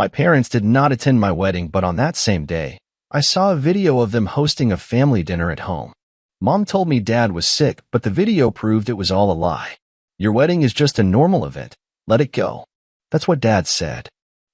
My parents did not attend my wedding, but on that same day, I saw a video of them hosting a family dinner at home. Mom told me Dad was sick, but the video proved it was all a lie. Your wedding is just a normal event. Let it go. That's what Dad said.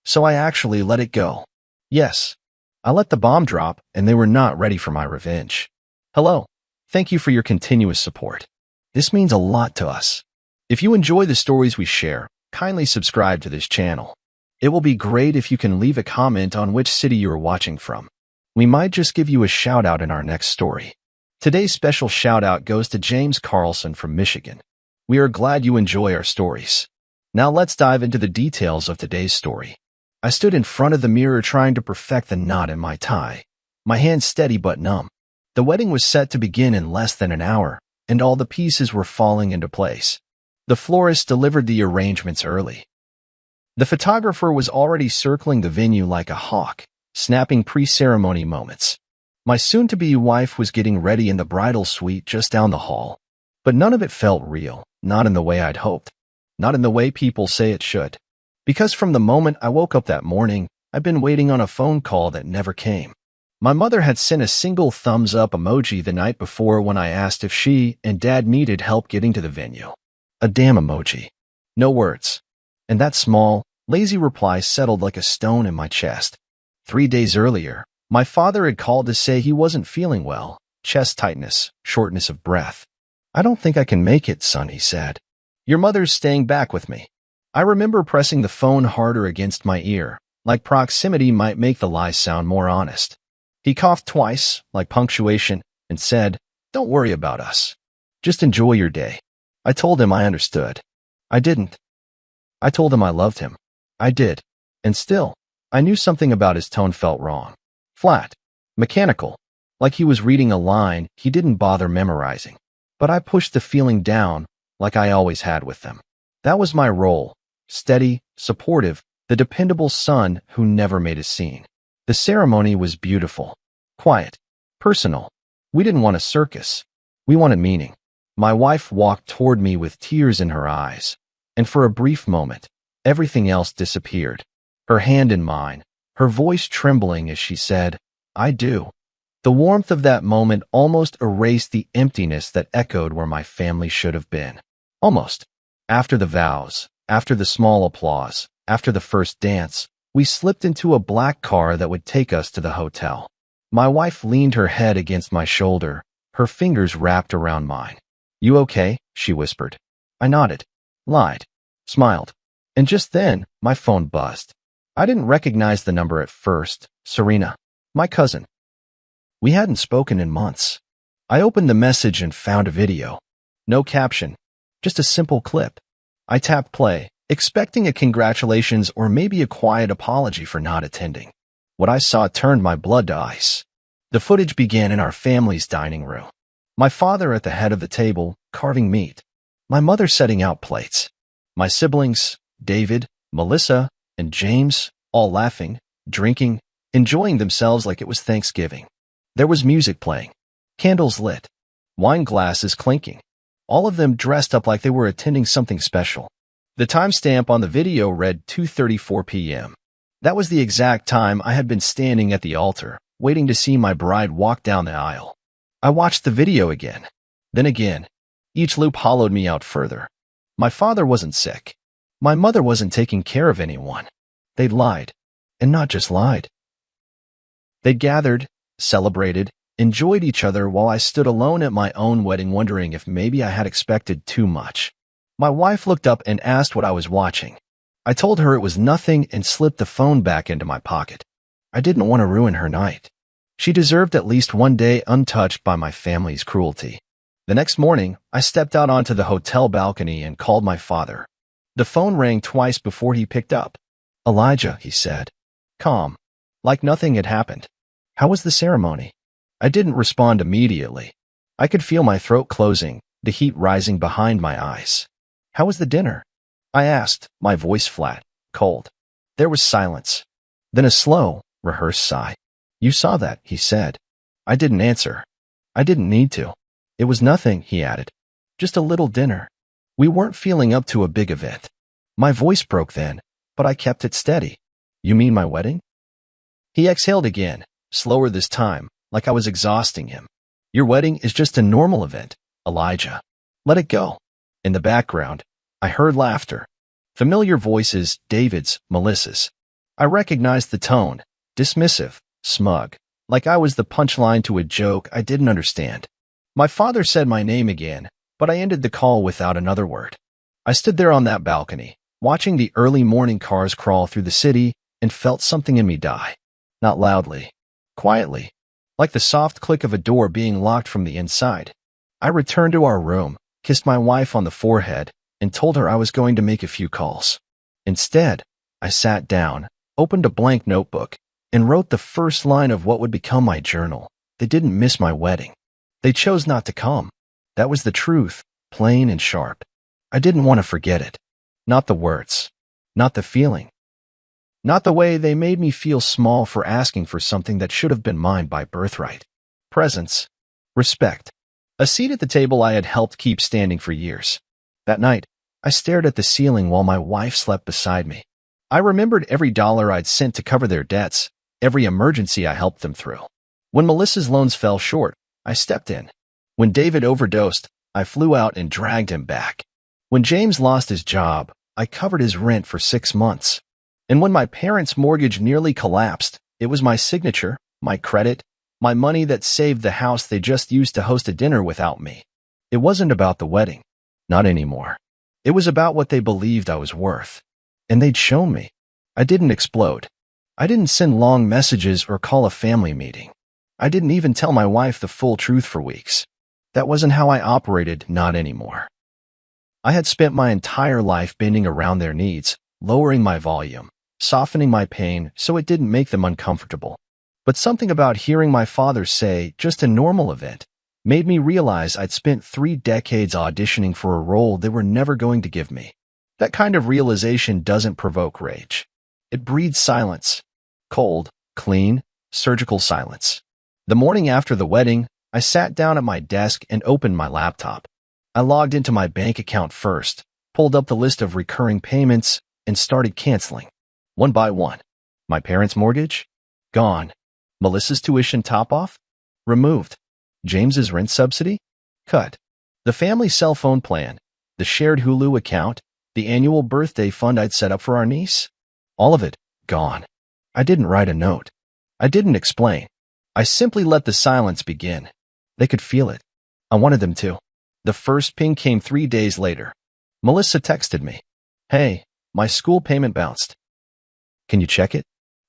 So I actually let it go. Yes. I let the bomb drop, and they were not ready for my revenge. Hello. Thank you for your continuous support. This means a lot to us. If you enjoy the stories we share, kindly subscribe to this channel. It will be great if you can leave a comment on which city you are watching from. We might just give you a shout out in our next story. Today's special shout out goes to James Carlson from Michigan. We are glad you enjoy our stories. Now let's dive into the details of today's story. I stood in front of the mirror trying to perfect the knot in my tie, my hands steady but numb. The wedding was set to begin in less than an hour, and all the pieces were falling into place. The florist delivered the arrangements early. The photographer was already circling the venue like a hawk, snapping pre-ceremony moments. My soon-to-be wife was getting ready in the bridal suite just down the hall. But none of it felt real, not in the way I'd hoped, not in the way people say it should. Because from the moment I woke up that morning, I'd been waiting on a phone call that never came. My mother had sent a single thumbs-up emoji the night before when I asked if she and Dad needed help getting to the venue. A damn emoji. No words. And that small, lazy reply settled like a stone in my chest. 3 days earlier, my father had called to say he wasn't feeling well, chest tightness, shortness of breath. I don't think I can make it, son, he said. Your mother's staying back with me. I remember pressing the phone harder against my ear, like proximity might make the lie sound more honest. He coughed twice, like punctuation, and said, "Don't worry about us. Just enjoy your day." I told him I understood. I didn't. I told him I loved him. I did. And still, I knew something about his tone felt wrong. Flat. Mechanical. Like he was reading a line he didn't bother memorizing. But I pushed the feeling down, like I always had with them. That was my role. Steady, supportive, the dependable son who never made a scene. The ceremony was beautiful. Quiet. Personal. We didn't want a circus. We wanted meaning. My wife walked toward me with tears in her eyes. And for a brief moment, everything else disappeared. Her hand in mine, her voice trembling as she said, "I do." The warmth of that moment almost erased the emptiness that echoed where my family should have been. Almost. After the vows, after the small applause, after the first dance, we slipped into a black car that would take us to the hotel. My wife leaned her head against my shoulder, her fingers wrapped around mine. "You okay?" she whispered. I nodded, lied, smiled. And just then, my phone buzzed. I didn't recognize the number at first. Serena, my cousin. We hadn't spoken in months. I opened the message and found a video. No caption, just a simple clip. I tapped play, expecting a congratulations or maybe a quiet apology for not attending. What I saw turned my blood to ice. The footage began in our family's dining room. My father at the head of the table, carving meat. My mother setting out plates. My siblings, David, Melissa, and James, all laughing, drinking, enjoying themselves like it was Thanksgiving. There was music playing, candles lit, wine glasses clinking, all of them dressed up like they were attending something special. The timestamp on the video read 2:34 p.m. That was the exact time I had been standing at the altar, waiting to see my bride walk down the aisle. I watched the video again, then again. Each loop hollowed me out further. My father wasn't sick. My mother wasn't taking care of anyone. They'd lied, and not just lied. They'd gathered, celebrated, enjoyed each other while I stood alone at my own wedding wondering if maybe I had expected too much. My wife looked up and asked what I was watching. I told her it was nothing and slipped the phone back into my pocket. I didn't want to ruin her night. She deserved at least one day untouched by my family's cruelty. The next morning, I stepped out onto the hotel balcony and called my father. The phone rang twice before he picked up. "Elijah," he said. Calm. Like nothing had happened. "How was the ceremony?" I didn't respond immediately. I could feel my throat closing, the heat rising behind my eyes. "How was the dinner?" I asked, my voice flat, cold. There was silence. Then a slow, rehearsed sigh. "You saw that," he said. I didn't answer. I didn't need to. "It was nothing," he added. "Just a little dinner. We weren't feeling up to a big event." My voice broke then, but I kept it steady. You mean my wedding? He exhaled again, slower this time, like I was exhausting him. Your wedding is just a normal event, Elijah. Let it go. In the background, I heard laughter. Familiar voices, David's, Melissa's. I recognized the tone, dismissive, smug, like I was the punchline to a joke I didn't understand. My father said my name again, but I ended the call without another word. I stood there on that balcony, watching the early morning cars crawl through the city, and felt something in me die. Not loudly, quietly, like the soft click of a door being locked from the inside. I returned to our room, kissed my wife on the forehead, and told her I was going to make a few calls. Instead, I sat down, opened a blank notebook, and wrote the first line of what would become my journal. They didn't miss my wedding. They chose not to come. That was the truth, plain and sharp. I didn't want to forget it. Not the words. Not the feeling. Not the way they made me feel small for asking for something that should have been mine by birthright. Presence. Respect. A seat at the table I had helped keep standing for years. That night, I stared at the ceiling while my wife slept beside me. I remembered every dollar I'd sent to cover their debts, every emergency I helped them through. When Melissa's loans fell short, I stepped in. When David overdosed, I flew out and dragged him back. When James lost his job, I covered his rent for 6 months. And when my parents' mortgage nearly collapsed, it was my signature, my credit, my money that saved the house they just used to host a dinner without me. It wasn't about the wedding. Not anymore. It was about what they believed I was worth. And they'd shown me. I didn't explode. I didn't send long messages or call a family meeting. I didn't even tell my wife the full truth for weeks. That wasn't how I operated, not anymore. I had spent my entire life bending around their needs, lowering my volume, softening my pain so it didn't make them uncomfortable. But something about hearing my father say, just a normal event, made me realize I'd spent 3 decades auditioning for a role they were never going to give me. That kind of realization doesn't provoke rage. It breeds silence. Cold, clean, surgical silence. The morning after the wedding, I sat down at my desk and opened my laptop. I logged into my bank account first, pulled up the list of recurring payments, and started canceling. One by one. My parents' mortgage? Gone. Melissa's tuition top-off? Removed. James's rent subsidy? Cut. The family cell phone plan, the shared Hulu account, the annual birthday fund I'd set up for our niece? All of it, gone. I didn't write a note. I didn't explain. I simply let the silence begin. They could feel it. I wanted them to. The first ping came 3 days later. Melissa texted me. Hey, my school payment bounced. Can you check it?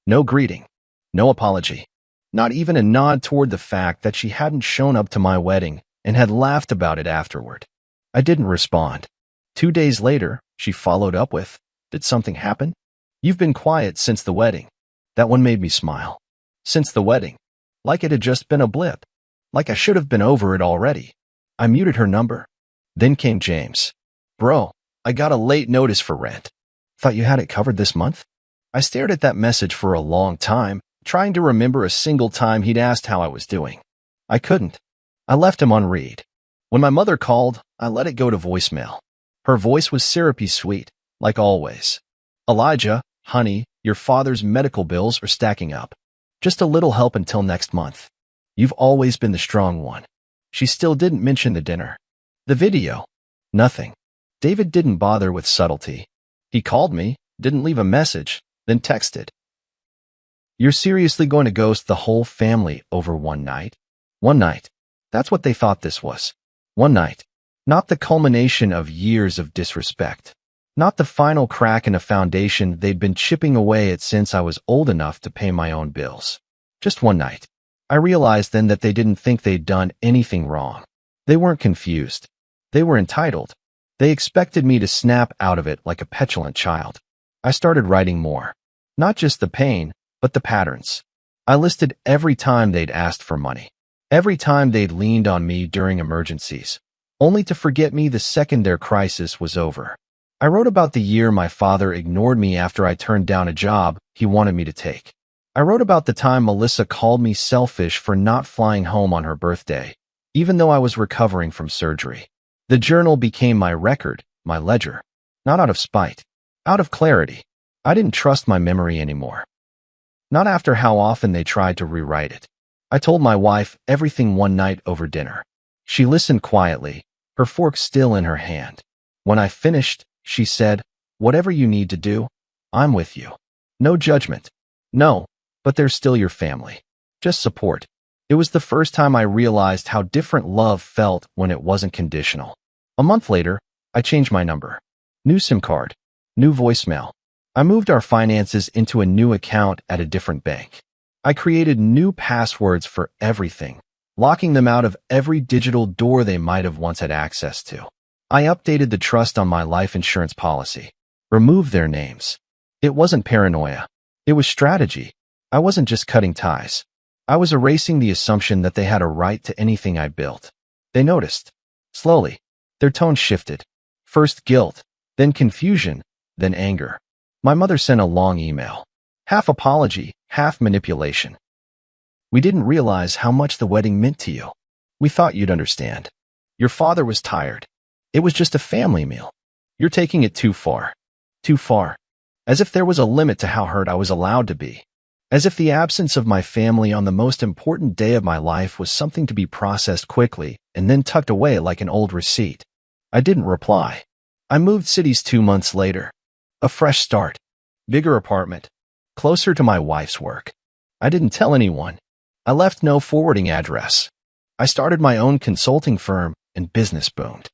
No greeting. No apology. Not even a nod toward the fact that she hadn't shown up to my wedding and had laughed about it afterward. I didn't respond. 2 days later, she followed up with, did something happen? You've been quiet since the wedding. That one made me smile. Since the wedding. Like it had just been a blip. Like I should have been over it already. I muted her number. Then came James. Bro, I got a late notice for rent. Thought you had it covered this month? I stared at that message for a long time, trying to remember a single time he'd asked how I was doing. I couldn't. I left him on read. When my mother called, I let it go to voicemail. Her voice was syrupy sweet, like always. Elijah, honey, your father's medical bills are stacking up. Just a little help until next month. You've always been the strong one. She still didn't mention the dinner. The video. Nothing. David didn't bother with subtlety. He called me, didn't leave a message, then texted. You're seriously going to ghost the whole family over one night? One night. That's what they thought this was. One night. Not the culmination of years of disrespect. Not the final crack in a foundation they'd been chipping away at since I was old enough to pay my own bills. Just one night. I realized then that they didn't think they'd done anything wrong. They weren't confused. They were entitled. They expected me to snap out of it like a petulant child. I started writing more. Not just the pain, but the patterns. I listed every time they'd asked for money. Every time they'd leaned on me during emergencies, only to forget me the second their crisis was over. I wrote about the year my father ignored me after I turned down a job he wanted me to take. I wrote about the time Melissa called me selfish for not flying home on her birthday, even though I was recovering from surgery. The journal became my record, my ledger. Not out of spite, out of clarity. I didn't trust my memory anymore. Not after how often they tried to rewrite it. I told my wife everything one night over dinner. She listened quietly, her fork still in her hand. When I finished, she said, "Whatever you need to do, I'm with you. No judgment. No, but they're still your family. Just support." It was the first time I realized how different love felt when it wasn't conditional. A month later, I changed my number. New SIM card. New voicemail. I moved our finances into a new account at a different bank. I created new passwords for everything, locking them out of every digital door they might have once had access to. I updated the trust on my life insurance policy, removed their names. It wasn't paranoia. It was strategy. I wasn't just cutting ties. I was erasing the assumption that they had a right to anything I built. They noticed. Slowly, their tone shifted. First guilt, then confusion, then anger. My mother sent a long email. Half apology, half manipulation. "We didn't realize how much the wedding meant to you. We thought you'd understand. Your father was tired. It was just a family meal. You're taking it too far. Too far." As if there was a limit to how hurt I was allowed to be. As if the absence of my family on the most important day of my life was something to be processed quickly and then tucked away like an old receipt. I didn't reply. I moved cities 2 months later. A fresh start. Bigger apartment. Closer to my wife's work. I didn't tell anyone. I left no forwarding address. I started my own consulting firm and business boomed.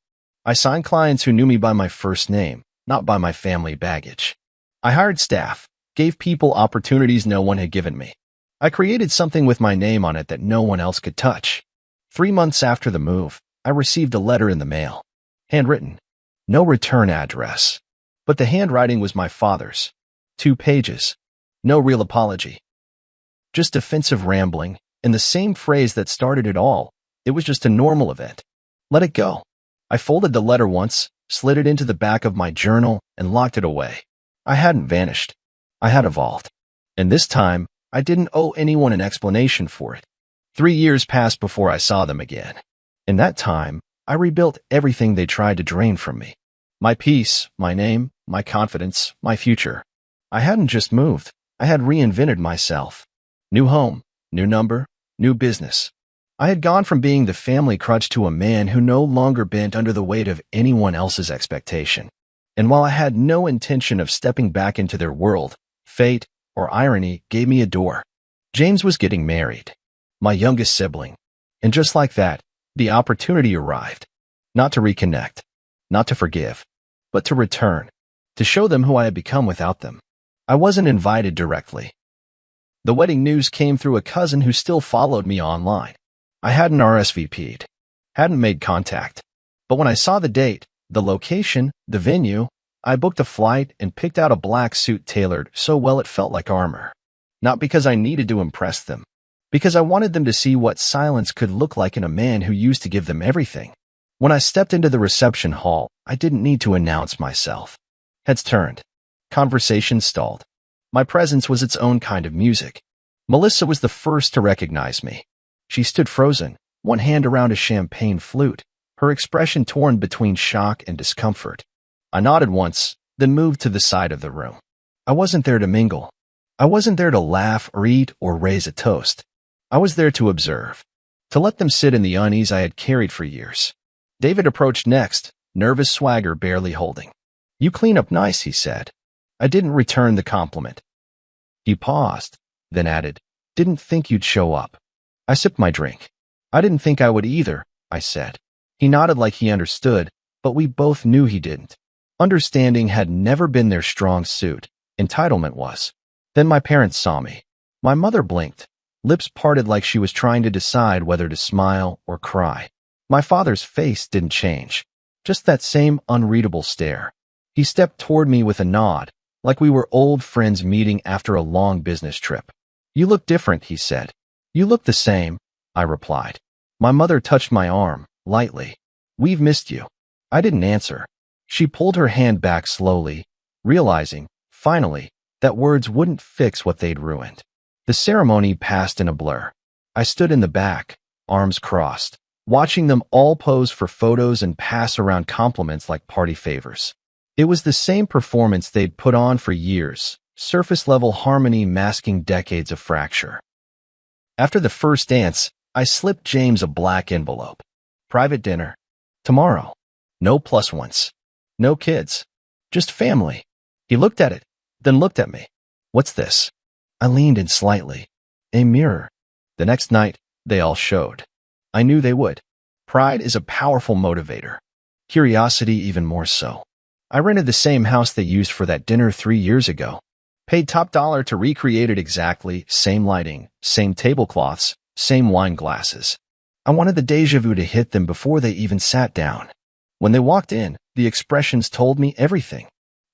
I signed clients who knew me by my first name, not by my family baggage. I hired staff, gave people opportunities no one had given me. I created something with my name on it that no one else could touch. 3 months after the move, I received a letter in the mail. Handwritten. No return address. But the handwriting was my father's. 2 pages. No real apology. Just defensive rambling, and the same phrase that started it all. It was just a normal event. Let it go. I folded the letter once, slid it into the back of my journal, and locked it away. I hadn't vanished. I had evolved. And this time, I didn't owe anyone an explanation for it. 3 years passed before I saw them again. In that time, I rebuilt everything they tried to drain from me. My peace, my name, my confidence, my future. I hadn't just moved. I had reinvented myself. New home, new number, new business. I had gone from being the family crutch to a man who no longer bent under the weight of anyone else's expectation. And while I had no intention of stepping back into their world, fate or irony gave me a door. James was getting married, my youngest sibling. And just like that, the opportunity arrived. Not to reconnect, not to forgive, but to return, to show them who I had become without them. I wasn't invited directly. The wedding news came through a cousin who still followed me online. I hadn't RSVP'd, hadn't made contact. But when I saw the date, the location, the venue, I booked a flight and picked out a black suit tailored so well it felt like armor. Not because I needed to impress them, because I wanted them to see what silence could look like in a man who used to give them everything. When I stepped into the reception hall, I didn't need to announce myself. Heads turned. Conversation stalled. My presence was its own kind of music. Melissa was the first to recognize me. She stood frozen, one hand around a champagne flute, her expression torn between shock and discomfort. I nodded once, then moved to the side of the room. I wasn't there to mingle. I wasn't there to laugh or eat or raise a toast. I was there to observe, to let them sit in the unease I had carried for years. David approached next, nervous swagger barely holding. "You clean up nice," he said. I didn't return the compliment. He paused, then added, "Didn't think you'd show up." I sipped my drink. "I didn't think I would either," I said. He nodded like he understood, but we both knew he didn't. Understanding had never been their strong suit. Entitlement was. Then my parents saw me. My mother blinked, lips parted like she was trying to decide whether to smile or cry. My father's face didn't change, just that same unreadable stare. He stepped toward me with a nod, like we were old friends meeting after a long business trip. "You look different," he said. "You look the same," I replied. My mother touched my arm, lightly. "We've missed you." I didn't answer. She pulled her hand back slowly, realizing, finally, that words wouldn't fix what they'd ruined. The ceremony passed in a blur. I stood in the back, arms crossed, watching them all pose for photos and pass around compliments like party favors. It was the same performance they'd put on for years, surface-level harmony masking decades of fracture. After the first dance, I slipped James a black envelope. Private dinner. Tomorrow. No plus ones. No kids. Just family. He looked at it, then looked at me. What's this? I leaned in slightly. A mirror. The next night, they all showed. I knew they would. Pride is a powerful motivator. Curiosity even more so. I rented the same house they used for that dinner 3 years ago. Paid top dollar to recreate it exactly, same lighting, same tablecloths, same wine glasses. I wanted the déjà vu to hit them before they even sat down. When they walked in, the expressions told me everything.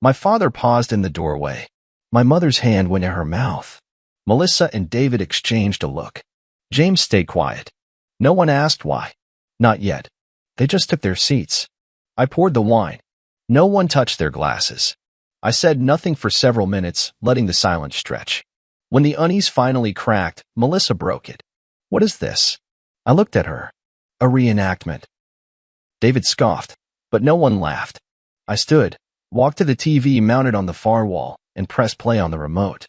My father paused in the doorway. My mother's hand went in her mouth. Melissa and David exchanged a look. James stayed quiet. No one asked why. Not yet. They just took their seats. I poured the wine. No one touched their glasses. I said nothing for several minutes, letting the silence stretch. When the unease finally cracked, Melissa broke it. What is this? I looked at her. A reenactment. David scoffed, but no one laughed. I stood, walked to the TV mounted on the far wall, and pressed play on the remote.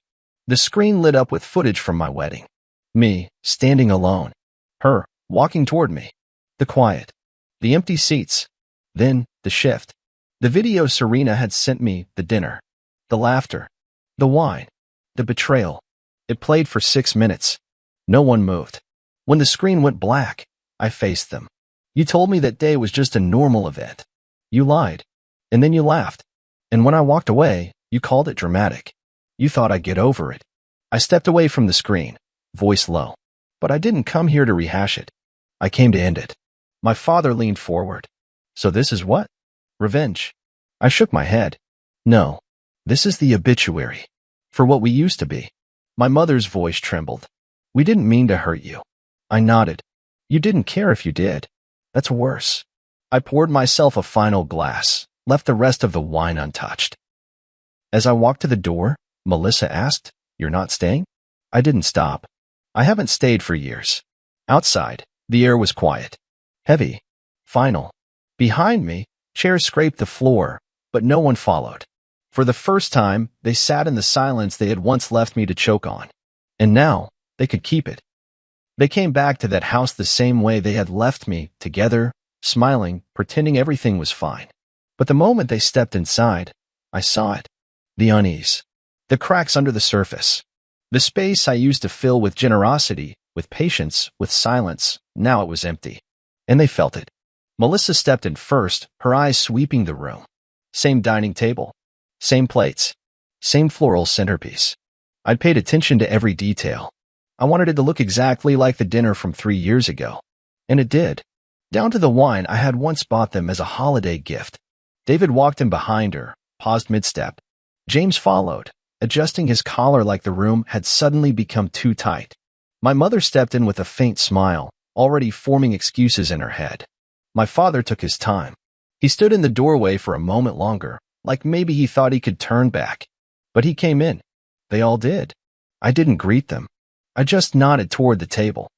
The screen lit up with footage from my wedding. Me, standing alone. Her, walking toward me. The quiet. The empty seats. Then, the shift. The video Serena had sent me, the dinner. The laughter. The wine. The betrayal. It played for 6 minutes. No one moved. When the screen went black, I faced them. You told me that day was just a normal event. You lied. And then you laughed. And when I walked away, you called it dramatic. You thought I'd get over it. I stepped away from the screen, voice low. But I didn't come here to rehash it. I came to end it. My father leaned forward. So this is what? Revenge. I shook my head. No. This is the obituary. For what we used to be. My mother's voice trembled. We didn't mean to hurt you. I nodded. You didn't care if you did. That's worse. I poured myself a final glass, left the rest of the wine untouched. As I walked to the door, Melissa asked, You're not staying? I didn't stop. I haven't stayed for years. Outside, the air was quiet. Heavy. Final. Behind me, chairs scraped the floor, but no one followed. For the first time, they sat in the silence they had once left me to choke on. And now, they could keep it. They came back to that house the same way they had left me, together, smiling, pretending everything was fine. But the moment they stepped inside, I saw it. The unease. The cracks under the surface. The space I used to fill with generosity, with patience, with silence, now it was empty. And they felt it. Melissa stepped in first, her eyes sweeping the room. Same dining table. Same plates. Same floral centerpiece. I'd paid attention to every detail. I wanted it to look exactly like the dinner from 3 years ago. And it did. Down to the wine I had once bought them as a holiday gift. David walked in behind her, paused mid-step. James followed, adjusting his collar like the room had suddenly become too tight. My mother stepped in with a faint smile, already forming excuses in her head. My father took his time. He stood in the doorway for a moment longer, like maybe he thought he could turn back. But he came in. They all did. I didn't greet them. I just nodded toward the table.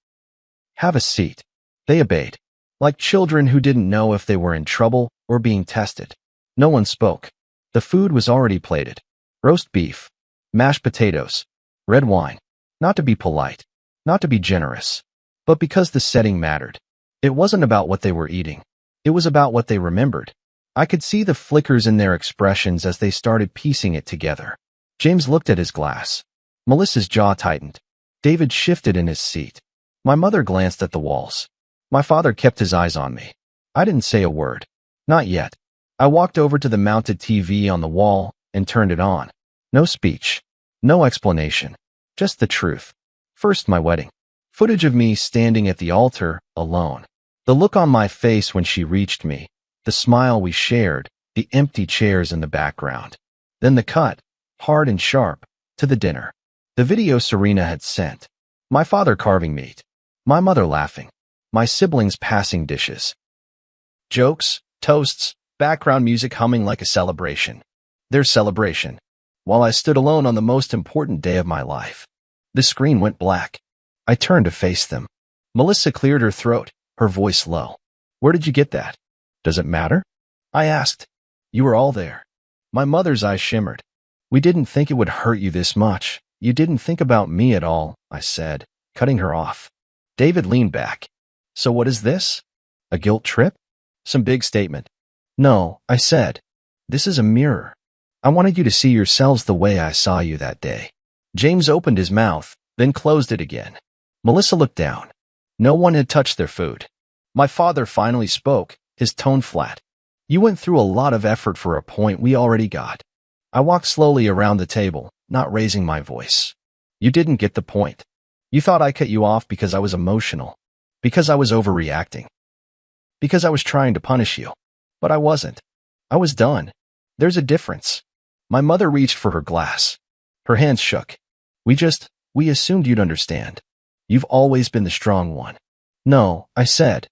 Have a seat. They obeyed, like children who didn't know if they were in trouble or being tested. No one spoke. The food was already plated. Roast beef, mashed potatoes, red wine. Not to be polite, not to be generous, but because the setting mattered. It wasn't about what they were eating. It was about what they remembered. I could see the flickers in their expressions as they started piecing it together. James looked at his glass. Melissa's jaw tightened. David shifted in his seat. My mother glanced at the walls. My father kept his eyes on me. I didn't say a word. Not yet. I walked over to the mounted TV on the wall and turned it on. No speech. No explanation. Just the truth. First, my wedding. Footage of me standing at the altar, alone. The look on my face when she reached me. The smile we shared. The empty chairs in the background. Then the cut, hard and sharp, to the dinner. The video Serena had sent. My father carving meat. My mother laughing. My siblings passing dishes. Jokes, toasts, background music humming like a celebration. Their celebration. While I stood alone on the most important day of my life. The screen went black. I turned to face them. Melissa cleared her throat, her voice low. Where did you get that? Does it matter? I asked. You were all there. My mother's eyes shimmered. We didn't think it would hurt you this much. You didn't think about me at all, I said, cutting her off. David leaned back. So what is this? A guilt trip? Some big statement. No, I said. This is a mirror. I wanted you to see yourselves the way I saw you that day. James opened his mouth, then closed it again. Melissa looked down. No one had touched their food. My father finally spoke, his tone flat. You went through a lot of effort for a point we already got. I walked slowly around the table, not raising my voice. You didn't get the point. You thought I cut you off because I was emotional, because I was overreacting, because I was trying to punish you. But I wasn't. I was done. There's a difference. My mother reached for her glass. Her hands shook. We assumed you'd understand. You've always been the strong one. No, I said.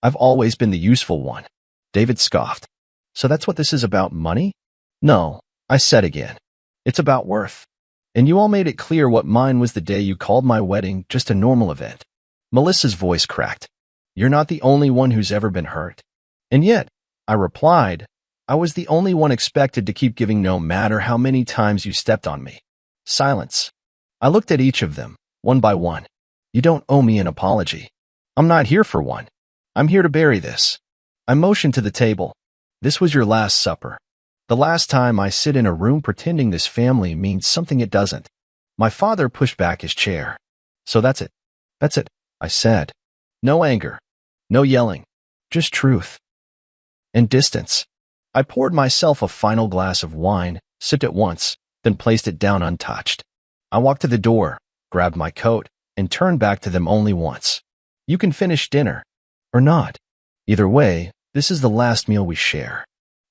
I've always been the useful one. David scoffed. So that's what this is about, money? No, I said again. It's about worth. And you all made it clear what mine was the day you called my wedding just a normal event. Melissa's voice cracked. You're not the only one who's ever been hurt. And yet, I replied, I was the only one expected to keep giving no matter how many times you stepped on me. Silence. I looked at each of them, one by one. You don't owe me an apology. I'm not here for one. I'm here to bury this. I motioned to the table. This was your last supper. The last time I sit in a room pretending this family means something it doesn't. My father pushed back his chair. So that's it. That's it, I said. No anger. No yelling. Just truth. And distance. I poured myself a final glass of wine, sipped it once, then placed it down untouched. I walked to the door, grabbed my coat, and turned back to them only once. You can finish dinner. Or not. Either way, this is the last meal we share.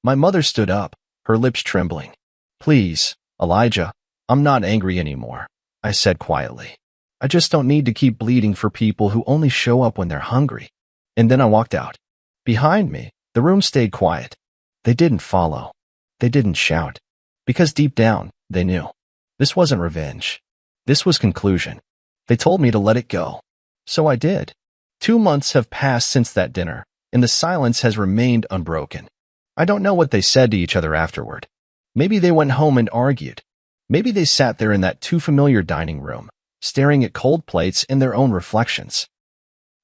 My mother stood up, her lips trembling. Please, Elijah, I'm not angry anymore, I said quietly. I just don't need to keep bleeding for people who only show up when they're hungry. And then I walked out. Behind me, the room stayed quiet. They didn't follow. They didn't shout. Because deep down, they knew. This wasn't revenge. This was conclusion. They told me to let it go. So I did. 2 months have passed since that dinner, and the silence has remained unbroken. I don't know what they said to each other afterward. Maybe they went home and argued. Maybe they sat there in that too familiar dining room, staring at cold plates and their own reflections.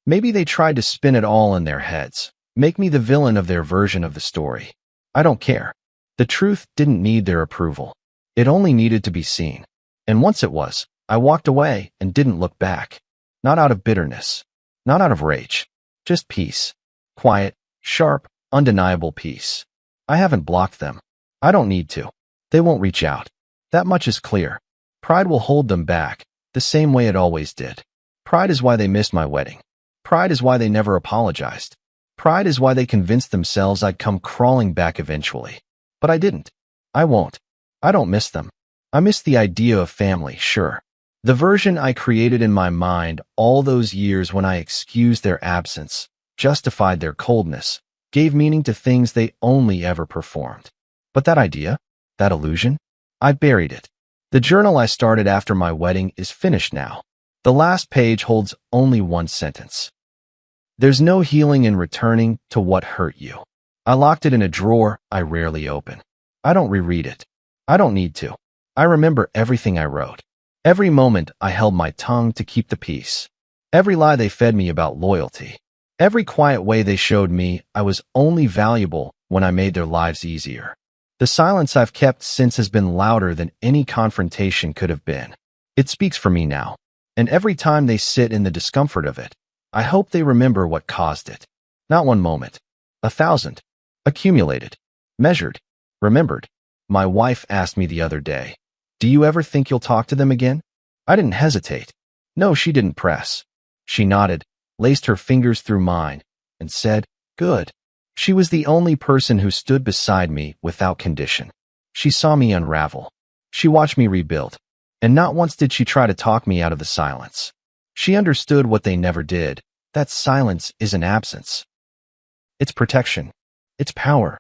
Maybe they tried to spin it all in their heads, make me the villain of their version of the story. I don't care. The truth didn't need their approval. It only needed to be seen. And once it was, I walked away and didn't look back. Not out of bitterness. Not out of rage. Just peace. Quiet, sharp, undeniable peace. I haven't blocked them. I don't need to. They won't reach out. That much is clear. Pride will hold them back, the same way it always did. Pride is why they missed my wedding. Pride is why they never apologized. Pride is why they convinced themselves I'd come crawling back eventually. But I didn't. I won't. I don't miss them. I miss the idea of family, sure. The version I created in my mind all those years when I excused their absence, justified their coldness, gave meaning to things they only ever performed. But that idea, that illusion, I buried it. The journal I started after my wedding is finished now. The last page holds only one sentence. There's no healing in returning to what hurt you. I locked it in a drawer I rarely open. I don't reread it. I don't need to. I remember everything I wrote. Every moment I held my tongue to keep the peace. Every lie they fed me about loyalty. Every quiet way they showed me I was only valuable when I made their lives easier. The silence I've kept since has been louder than any confrontation could have been. It speaks for me now. And every time they sit in the discomfort of it, I hope they remember what caused it. Not one moment. 1,000. Accumulated. Measured. Remembered. My wife asked me the other day, do you ever think you'll talk to them again? I didn't hesitate. No, she didn't press. She nodded, laced her fingers through mine, and said, good. She was the only person who stood beside me without condition. She saw me unravel. She watched me rebuild. And not once did she try to talk me out of the silence. She understood what they never did. That silence isn't absence. It's protection. It's power.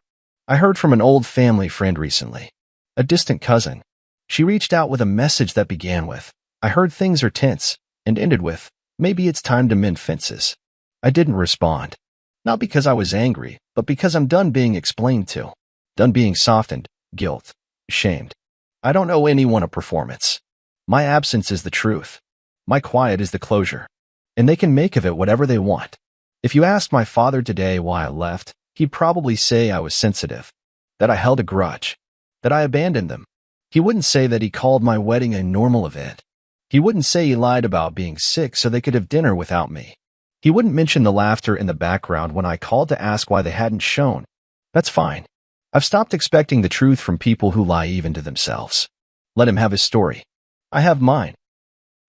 I heard from an old family friend recently, a distant cousin. She reached out with a message that began with, I heard things are tense, and ended with, maybe it's time to mend fences. I didn't respond. Not because I was angry, but because I'm done being explained to, done being softened, guilt, shamed. I don't owe anyone a performance. My absence is the truth. My quiet is the closure. And they can make of it whatever they want. If you asked my father today why I left, he'd probably say I was sensitive, that I held a grudge, that I abandoned them. He wouldn't say that he called my wedding a normal event. He wouldn't say he lied about being sick so they could have dinner without me. He wouldn't mention the laughter in the background when I called to ask why they hadn't shown. That's fine. I've stopped expecting the truth from people who lie even to themselves. Let him have his story. I have mine.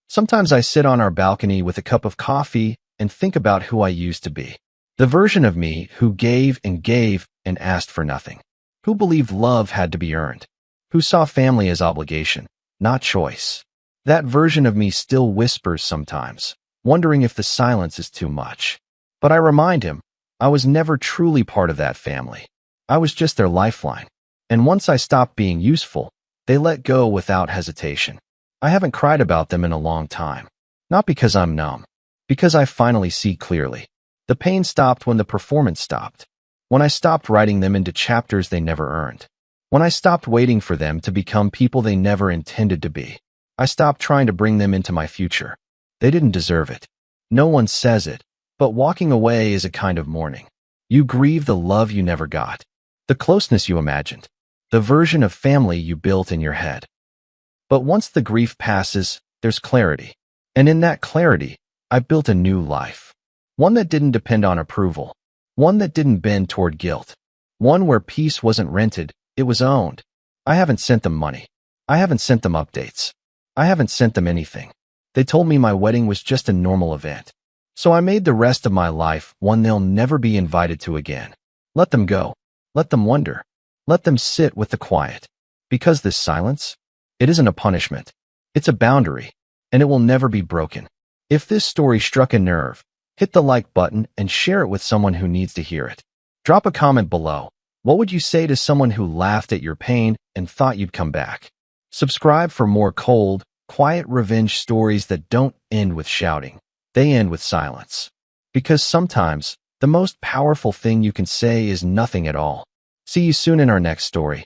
Sometimes I sit on our balcony with a cup of coffee and think about who I used to be. The version of me who gave and asked for nothing. Who believed love had to be earned. Who saw family as obligation, not choice. That version of me still whispers sometimes, wondering if the silence is too much. But I remind him, I was never truly part of that family. I was just their lifeline. And once I stopped being useful, they let go without hesitation. I haven't cried about them in a long time. Not because I'm numb. Because I finally see clearly. The pain stopped when the performance stopped. When I stopped writing them into chapters they never earned. When I stopped waiting for them to become people they never intended to be. I stopped trying to bring them into my future. They didn't deserve it. No one says it, but walking away is a kind of mourning. You grieve the love you never got, the closeness you imagined, the version of family you built in your head. But once the grief passes, there's clarity. And in that clarity, I built a new life. One that didn't depend on approval. One that didn't bend toward guilt. One where peace wasn't rented, it was owned. I haven't sent them money. I haven't sent them updates. I haven't sent them anything. They told me my wedding was just a normal event. So I made the rest of my life one they'll never be invited to again. Let them go. Let them wonder. Let them sit with the quiet. Because this silence, it isn't a punishment. It's a boundary, and it will never be broken. If this story struck a nerve, hit the like button and share it with someone who needs to hear it. Drop a comment below. What would you say to someone who laughed at your pain and thought you'd come back? Subscribe for more cold, quiet revenge stories that don't end with shouting. They end with silence. Because sometimes, the most powerful thing you can say is nothing at all. See you soon in our next story.